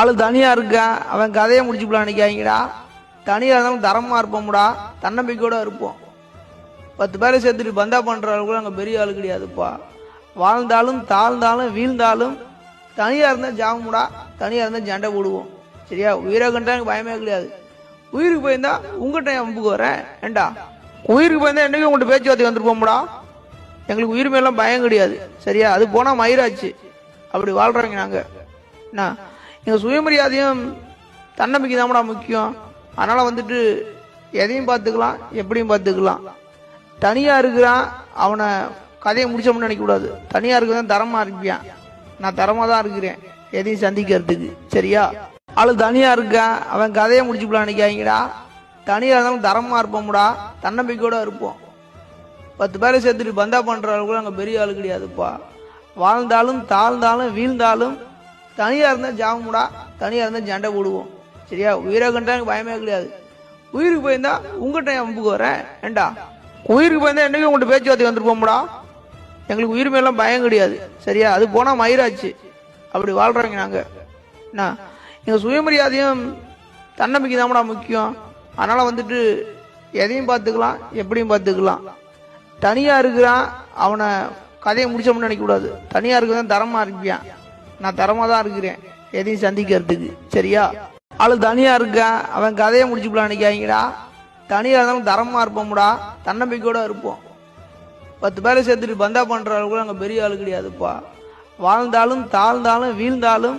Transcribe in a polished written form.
ஆளு தனியா இருக்கான், அவன் கதையை முடிச்சுக்கலாம் நினைக்காங்கடா. தனியா இருந்தாலும் தரமா இருப்போம்டா, தன்னம்பிக்கையோட இருப்போம். 10 பேரை சேர்த்துட்டு பந்தா பண்ற அளவுக்கு நாங்கள் பெரிய ஆளு கிடையாதுப்பா. வாழ்ந்தாலும் தாழ்ந்தாலும் வீழ்ந்தாலும் தனியா இருந்தா ஜாமுடா, தனியா இருந்தா சண்டை போடுவோம். சரியா? உயிரை கண்டா எனக்கு பயமே கிடையாது. உயிருக்கு போயிருந்தா உங்ககிட்ட அம்புக்கு வரேன் ஏண்டா. உயிருக்கு போயிருந்தா என்னைக்கு உங்கள்கிட்ட பேச்சுவார்த்தை வந்துருப்போம்டா. எங்களுக்கு உயிர் மேலாம் பயம் கிடையாது. சரியா? அது போனா மயிராச்சு. அப்படி வாழ்றவங்க நாங்க. என்ன எங்க சுயமரியாதையும் தன்னம்பிக்கை தான்டா முக்கியம். அதனால வந்துட்டு எதையும் பார்த்துக்கலாம், எப்படியும் பார்த்துக்கலாம். தனியா இருக்கிறான், அவனை கதையை முடிச்சோம்னு நினைக்க கூடாது. தனியா இருக்கிறதான் தரமா இருப்பியான். நான் தரமா தான் இருக்கிறேன் எதையும் சந்திக்கிறதுக்கு. சரியா? ஆளு தனியா இருக்கான், அவன் கதையை முடிச்சுக்கலாம் நினைக்காங்கடா. தனியா இருந்தாலும் தரமா இருப்போம்டா, தன்னம்பிக்கையோட இருப்போம். 10 பேரை சேர்த்துட்டு பந்தா பண்ற அளவுக்கு நாங்கள் பெரிய ஆளு கிடையாதுப்பா. வாழ்ந்தாலும் தாழ்ந்தாலும் வீழ்ந்தாலும் தனியா இருந்தா ஜாமுடா, தனியா இருந்தா சண்டை போடுவோம். சரியா? உயிரை கண்டா எனக்கு பயமே கிடையாது. உயிருக்கு போயிருந்தா உங்ககிட்ட அம்புக்கு வரேன் ஏண்டா. உயிருக்கு போயிருந்தா என்னைக்கு உங்கள்கிட்ட பேச்சுவார்த்தை வந்துருப்போம்டா. எங்களுக்கு உயிர் மேலாம் பயம் கிடையாது. சரியா? அது போனா மயிராச்சு. அப்படி வாழ்றவங்க நாங்க. என்ன எங்க சுயமரியாதையும் தன்னம்பிக்கை தான்டா முக்கியம். அதனால வந்துட்டு எதையும் பார்த்துக்கலாம், எப்படியும் பார்த்துக்கலாம். தனியா இருக்கிறான், அவனை கதையை முடிச்சோம்னு நினைக்க கூடாது. தனியா இருக்கிறதான் தரமா இருப்பியான். நான் தரமா தான் இருக்கிறேன் எதையும் சந்திக்கிறதுக்கு. சரியா? ஆளு தனியா இருக்கான், அவன் கதையை முடிச்சுக்கலாம் நினைக்காங்கடா. தனியா இருந்தாலும் தரமா இருப்போம்டா, தன்னம்பிக்கையோட இருப்போம். 10 பேரை சேர்த்துட்டு பந்தா பண்ற அளவுக்கு நாங்கள் பெரிய ஆளு கிடையாதுப்பா. வாழ்ந்தாலும் தாழ்ந்தாலும் வீழ்ந்தாலும்